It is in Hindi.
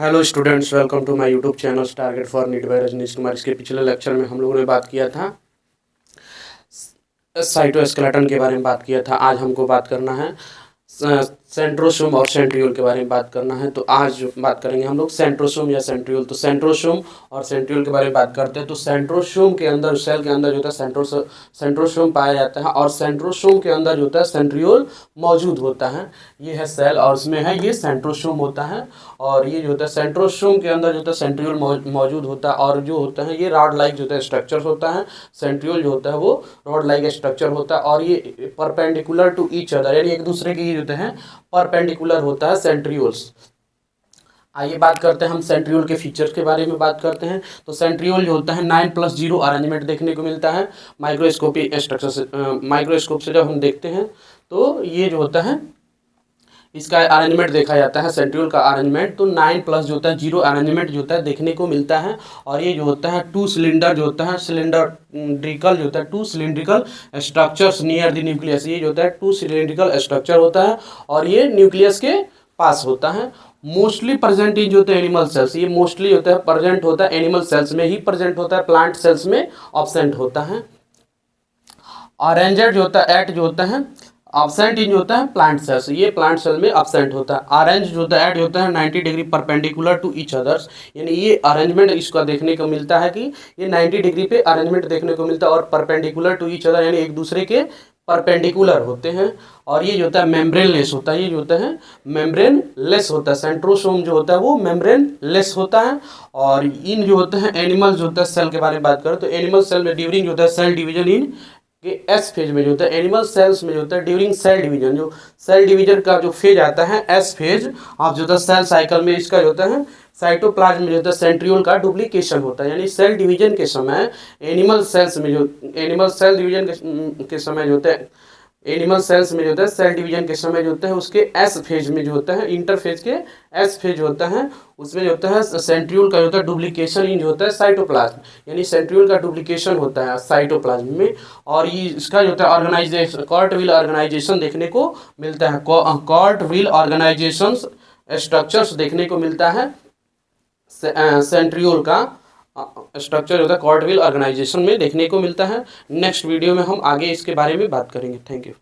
Hello students, welcome to my YouTube channel target for NEET by Rajneesh Kumar. इसके पिछले लेक्चर में हम लोगों ने बात किया था साइटोस्केलेटन के बारे में बात किया था। आज हमको बात करना है सेंट्रोसोम और सेंट्रियोल के बारे में बात करना है। तो आज बात करेंगे हम लोग सेंट्रोसोम या सेंट्रियोल। तो सेंट्रोसोम और सेंट्रियोल के बारे में बात करते हैं। तो सेंट्रोसोम के अंदर, सेल के अंदर जो होता है सेंट्रोसोम पाया जाता है और सेंट्रोसोम के अंदर जो होता है सेंट्रियोल मौजूद होता है। ये है सेल और इसमें है ये सेंट्रोसोम होता है। और ये जो होता है सेंट्रोसोम के अंदर जो होता है सेंट्रियोल मौजूद होता है और जो होता है ये रॉड लाइक जो होता है स्ट्रक्चर होता है। सेंट्रियोल जो होता है वो रॉड लाइक स्ट्रक्चर होता है और ये परपेंडिकुलर टू ईच अदर, यानी एक दूसरे के होते हैं परपेंडिकुलर होता है सेंट्रियोल्स। आइए बात करते हैं हम सेंट्रियोल के फीचर्स के बारे में बात करते हैं। तो सेंट्रियोल जो होता है 9+0 अरेंजमेंट देखने को मिलता है माइक्रोस्कोपी स्ट्रक्चर से। माइक्रोस्कोप से जब हम देखते हैं तो ये जो होता है इसका अरेंजमेंट देखा जाता है सेंट्रियोल का अरेंजमेंट। तो 9+ जो होता है 0 अरेंजमेंट जो होता है देखने को मिलता है। और ये जो होता है 2 सिलेंडर जो होता है सिलेंड्रिकल जो होता है 2 cylindrical structures near the nucleus. ये जो होता है 2 सिलेंड्रिकल स्ट्रक्चर होता है और ये न्यूक्लियस के पास होता है। मोस्टली प्रेजेंट इन जो होता है एनिमल सेल्स, ये मोस्टली होता है प्रेजेंट होता है एनिमल सेल्स में ही प्रेजेंट होता है, प्लांट सेल्स में ऑब्सेंट होता है। ऑरेंजेड जो होता है एट जो होता है एब्सेंट इन जो होता है प्लांट सेल्स, ये प्लांट सेल में एब्सेंट होता है। ऑरेंज जो होता है एट होता है 90 degree perpendicular to each others, यानी ये अरेंजमेंट इसका देखने को मिलता है कि ये 90 डिग्री पे अरेंजमेंट देखने को मिलता है और परपेंडिकुलर टू ईच अदर, यानी एक दूसरे के परपेंडिकुलर होते हैं। और ये जो होता है मेम्ब्रेन लेस होता है, ये जो होता है मेम्ब्रेन लेस होता है। सेंट्रोसोम जो होता है वो मेम्ब्रेन लेस होता है। और इन जो होते हैं एनिमल जो होता है सेल के बारे में बात करें तो एनिमल सेल में ड्यूरिंग जो होता है सेल डिवीजन इन कि एस फेज में जो होता है एनिमल सेल्स में जो होता है ड्यूरिंग सेल डिवीजन, जो सेल डिवीजन का जो फेज आता है एस फेज ऑफ जो होता है सेल साइकिल में, इसका जो होता है साइटोप्लाज्म में जो होता है सेंट्रियोल का डुप्लीकेशन होता है। यानी सेल डिवीजन के समय एनिमल सेल्स में जो एनिमल सेल डिवीजन के समय जो होता है एनिमल सेल्स में जो होता है सेल डिवीजन के समय जो होता है उसके एस फेज में जो होता है इंटरफेज के एस फेज होता है, उसमें जो होता है सेंट्रियोल का जो होता है डुप्लीकेशन इन जो होता है साइटोप्लाज्म, यानी सेंट्रियोल का डुप्लीकेशन होता है साइटोप्लाज्म में। और ये इसका जो होता है ऑर्गेनाइजेशन कॉर्ड-विल ऑर्गेनाइजेशन देखने को मिलता है। कॉर्ड-विल ऑर्गेनाइजेशन स्ट्रक्चर्स देखने को मिलता है सेंट्रियोल का स्ट्रक्चर होता है कॉर्ड-विल ऑर्गेनाइजेशन में देखने को मिलता है। नेक्स्ट वीडियो में हम आगे इसके बारे में बात करेंगे। Thank you.